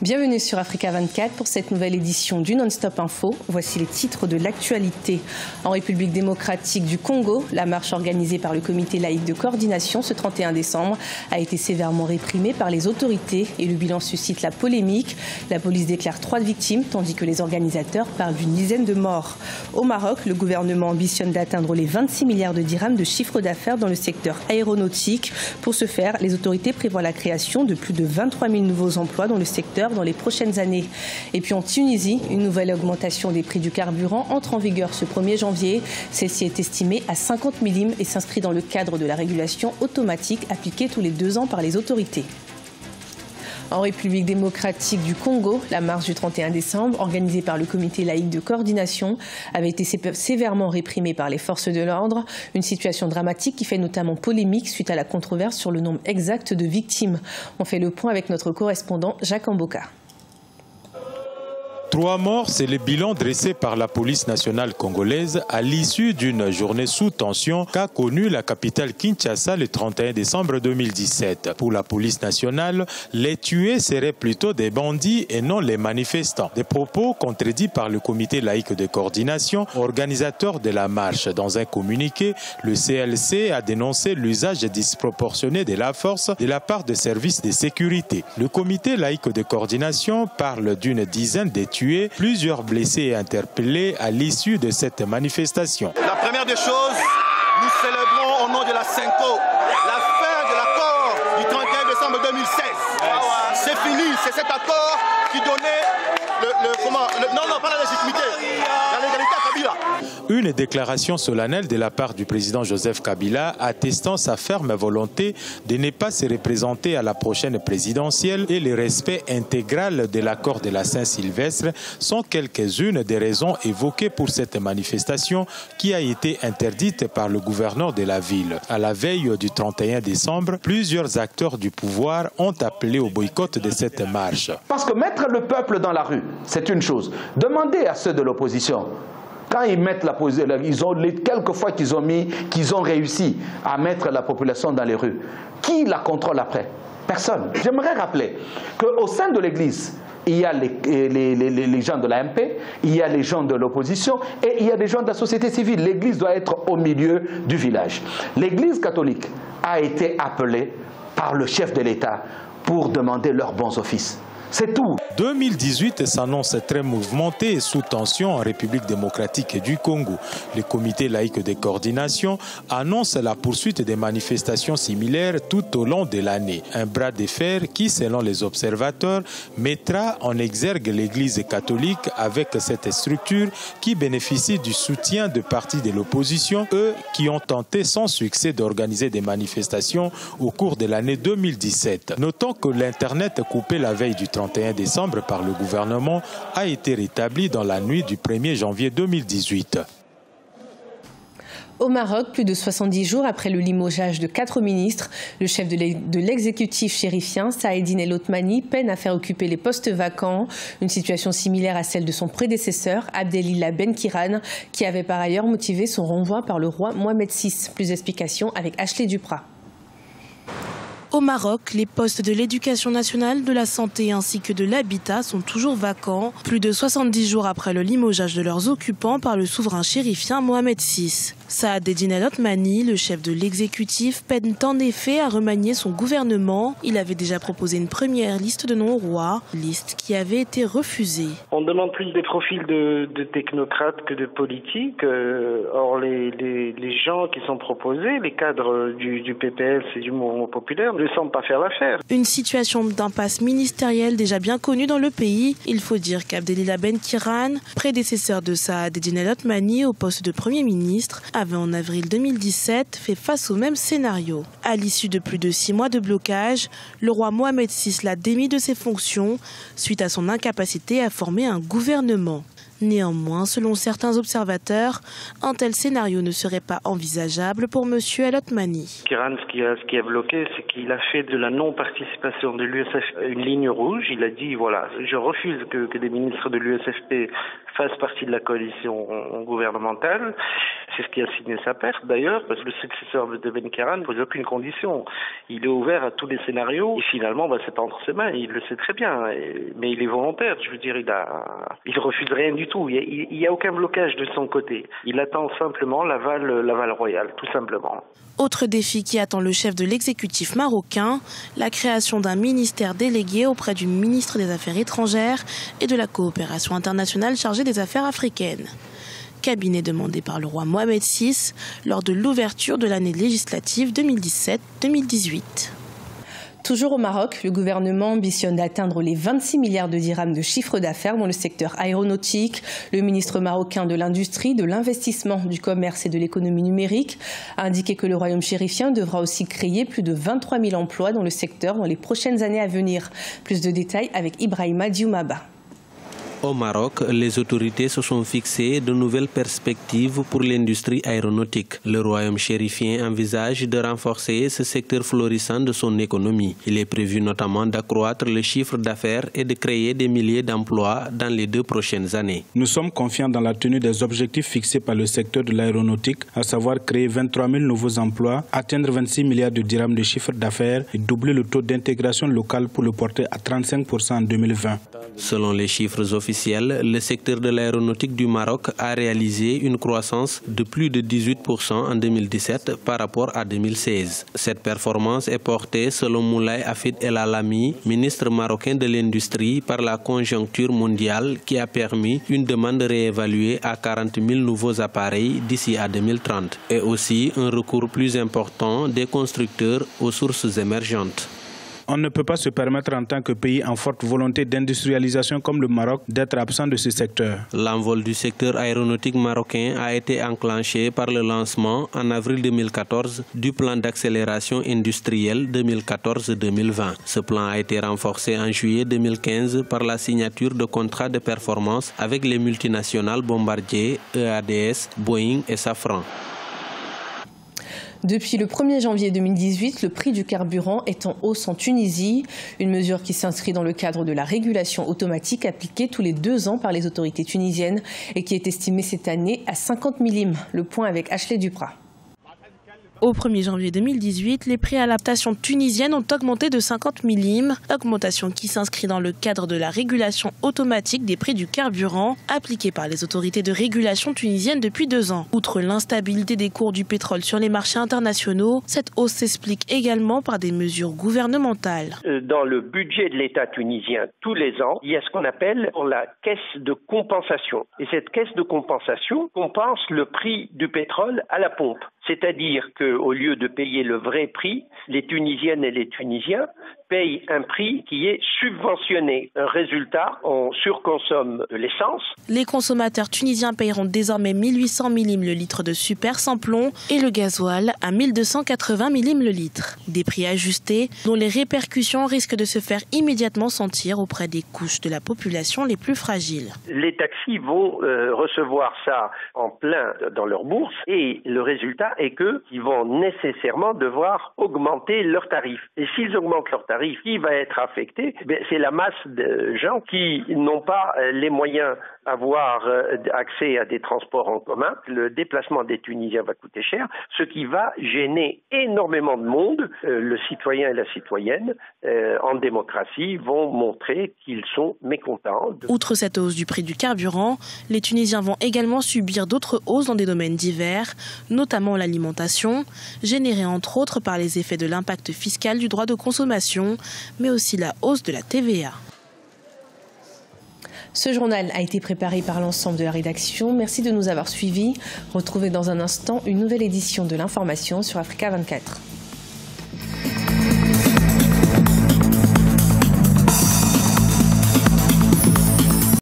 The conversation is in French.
Bienvenue sur Africa 24 pour cette nouvelle édition du Non-Stop Info. Voici les titres de l'actualité. En République démocratique du Congo, la marche organisée par le comité laïque de coordination ce 31 décembre a été sévèrement réprimée par les autorités et le bilan suscite la polémique. La police déclare 3 victimes tandis que les organisateurs parlent d'une dizaine de morts. Au Maroc, le gouvernement ambitionne d'atteindre les 26 milliards de dirhams de chiffre d'affaires dans le secteur aéronautique. Pour ce faire, les autorités prévoient la création de plus de 23 000 nouveaux emplois dans le secteur dans les prochaines années. Et puis en Tunisie, une nouvelle augmentation des prix du carburant entre en vigueur ce 1er janvier. Celle-ci est estimée à 50 millimes et s'inscrit dans le cadre de la régulation automatique appliquée tous les 2 ans par les autorités. En République démocratique du Congo, la marche du 31 décembre, organisée par le comité laïque de coordination, avait été sévèrement réprimée par les forces de l'ordre. Une situation dramatique qui fait notamment polémique suite à la controverse sur le nombre exact de victimes. On fait le point avec notre correspondant Jacques Amboka. 3 morts, c'est le bilan dressé par la police nationale congolaise à l'issue d'une journée sous tension qu'a connue la capitale Kinshasa le 31 décembre 2017. Pour la police nationale, les tués seraient plutôt des bandits et non les manifestants. Des propos contredits par le comité laïque de coordination, organisateur de la marche. Dans un communiqué, le CLC a dénoncé l'usage disproportionné de la force de la part des services de sécurité. Le comité laïque de coordination parle d'une dizaine de tués, plusieurs blessés et interpellés à l'issue de cette manifestation. La première des choses, nous célébrons au nom de la SENCO la fin de l'accord du 31 décembre 2016. C'est fini, c'est cet accord qui donnait pas la légitimité, la légalité à Kabila. Une déclaration solennelle de la part du président Joseph Kabila attestant sa ferme volonté de ne pas se représenter à la prochaine présidentielle et le respect intégral de l'accord de la Saint-Sylvestre sont quelques-unes des raisons évoquées pour cette manifestation qui a été interdite par le gouverneur de la ville. À la veille du 31 décembre, plusieurs acteurs du pouvoir ont appelé au boycott de cette marche. Parce que mettre le peuple dans la rue, c'est une chose. Demandez à ceux de l'opposition. Quand ils mettent la position, quelques fois qu'ils ont réussi à mettre la population dans les rues, qui la contrôle après? Personne. J'aimerais rappeler qu'au sein de l'Église, il y a les gens de l'AMP, il y a les gens de l'opposition et il y a des gens de la société civile. L'Église doit être au milieu du village. L'Église catholique a été appelée par le chef de l'État pour demander leurs bons offices. C'est tout. 2018 s'annonce très mouvementé et sous tension en République démocratique du Congo. Le comité laïque de coordination annonce la poursuite des manifestations similaires tout au long de l'année. Un bras de fer qui, selon les observateurs, mettra en exergue l'Église catholique avec cette structure qui bénéficie du soutien de partis de l'opposition, eux qui ont tenté sans succès d'organiser des manifestations au cours de l'année 2017. Notons que l'Internet coupé la veille du 31 décembre par le gouvernement a été rétabli dans la nuit du 1er janvier 2018. Au Maroc, plus de 70 jours après le limogeage de 4 ministres, le chef de l'exécutif chérifien, Saïdine El Othmani, peine à faire occuper les postes vacants. Une situation similaire à celle de son prédécesseur, Abdelillah Ben Kiran, qui avait par ailleurs motivé son renvoi par le roi Mohamed VI. Plus d'explications avec Ashley Duprat. Au Maroc, les postes de l'éducation nationale, de la santé ainsi que de l'habitat sont toujours vacants, plus de 70 jours après le limogeage de leurs occupants par le souverain chérifien Mohamed VI. Saadedine El Othmani, le chef de l'exécutif, peine en effet à remanier son gouvernement. Il avait déjà proposé une première liste de noms au roi, liste qui avait été refusée. On demande plus des profils de technocrates que de politiques. Or, les gens qui sont proposés, les cadres du PPS et du Mouvement populaire, ne semblent pas faire l'affaire. Une situation d'impasse ministérielle déjà bien connue dans le pays. Il faut dire qu'Abdelillah Ben Kiran, prédécesseur de Saadedine El Othmani au poste de Premier ministre, avait en avril 2017 fait face au même scénario. À l'issue de plus de 6 mois de blocage, le roi Mohamed VI l'a démis de ses fonctions suite à son incapacité à former un gouvernement. Néanmoins, selon certains observateurs, un tel scénario ne serait pas envisageable pour M. El Othmani. Kiran, ce qui a bloqué, c'est qu'il a fait de la non-participation de l'USF une ligne rouge. Il a dit, voilà, je refuse que des ministres de l'USFP fassent partie de la coalition gouvernementale. C'est ce qui a signé sa perte d'ailleurs, parce que le successeur de Ben Kiran ne pose aucune condition. Il est ouvert à tous les scénarios et finalement, c'est pas entre ses mains, il le sait très bien. Mais il est volontaire, je veux dire, il refuse rien du tout. Il n'y a aucun blocage de son côté. Il attend simplement l'aval royal, tout simplement. Autre défi qui attend le chef de l'exécutif marocain, la création d'un ministère délégué auprès du ministre des Affaires étrangères et de la coopération internationale chargé des affaires africaines. Cabinet demandé par le roi Mohamed VI lors de l'ouverture de l'année législative 2017-2018. Toujours au Maroc, le gouvernement ambitionne d'atteindre les 26 milliards de dirhams de chiffre d'affaires dans le secteur aéronautique. Le ministre marocain de l'Industrie, de l'Investissement, du Commerce et de l'Économie numérique a indiqué que le royaume chérifien devra aussi créer plus de 23 000 emplois dans le secteur dans les prochaines années à venir. Plus de détails avec Ibrahima Dioumaba. Au Maroc, les autorités se sont fixées de nouvelles perspectives pour l'industrie aéronautique. Le royaume chérifien envisage de renforcer ce secteur florissant de son économie. Il est prévu notamment d'accroître le chiffre d'affaires et de créer des milliers d'emplois dans les 2 prochaines années. Nous sommes confiants dans la tenue des objectifs fixés par le secteur de l'aéronautique, à savoir créer 23 000 nouveaux emplois, atteindre 26 milliards de dirhams de chiffre d'affaires et doubler le taux d'intégration locale pour le porter à 35% en 2020. Selon les chiffres officiels, le secteur de l'aéronautique du Maroc a réalisé une croissance de plus de 18% en 2017 par rapport à 2016. Cette performance est portée, selon Moulay Hafid El Alami, ministre marocain de l'Industrie, par la conjoncture mondiale qui a permis une demande réévaluée à 40 000 nouveaux appareils d'ici à 2030 et aussi un recours plus important des constructeurs aux sources émergentes. On ne peut pas se permettre en tant que pays en forte volonté d'industrialisation comme le Maroc d'être absent de ce secteur. L'envol du secteur aéronautique marocain a été enclenché par le lancement en avril 2014 du plan d'accélération industrielle 2014-2020. Ce plan a été renforcé en juillet 2015 par la signature de contrats de performance avec les multinationales Bombardier, EADS, Boeing et Safran. Depuis le 1er janvier 2018, le prix du carburant est en hausse en Tunisie, une mesure qui s'inscrit dans le cadre de la régulation automatique appliquée tous les 2 ans par les autorités tunisiennes et qui est estimée cette année à 50 millimes. Le point avec Ashley Duprat. Au 1er janvier 2018, les prix à l'adaptation tunisienne ont augmenté de 50 millimes, augmentation qui s'inscrit dans le cadre de la régulation automatique des prix du carburant appliquée par les autorités de régulation tunisiennes depuis 2 ans. Outre l'instabilité des cours du pétrole sur les marchés internationaux, cette hausse s'explique également par des mesures gouvernementales. Dans le budget de l'État tunisien, tous les ans, il y a ce qu'on appelle la caisse de compensation. Et cette caisse de compensation compense le prix du pétrole à la pompe. C'est-à-dire qu'au lieu de payer le vrai prix, les Tunisiennes et les Tunisiens payent un prix qui est subventionné. Un résultat, on surconsomme de l'essence. Les consommateurs tunisiens paieront désormais 1800 millimes le litre de super sans plomb et le gasoil à 1280 millimes le litre. Des prix ajustés dont les répercussions risquent de se faire immédiatement sentir auprès des couches de la population les plus fragiles. Les taxis vont recevoir ça en plein dans leur bourse et le résultat est qu'ils vont nécessairement devoir augmenter leurs tarifs. Et s'ils augmentent leurs tarifs, qui va être affecté? C'est la masse de gens qui n'ont pas les moyens d'avoir accès à des transports en commun. Le déplacement des Tunisiens va coûter cher, ce qui va gêner énormément de monde. Le citoyen et la citoyenne, en démocratie, vont montrer qu'ils sont mécontents. Outre cette hausse du prix du carburant, les Tunisiens vont également subir d'autres hausses dans des domaines divers, notamment l'alimentation, générée entre autres par les effets de l'impact fiscal du droit de consommation, mais aussi la hausse de la TVA. Ce journal a été préparé par l'ensemble de la rédaction. Merci de nous avoir suivis. Retrouvez dans un instant une nouvelle édition de l'information sur Africa 24.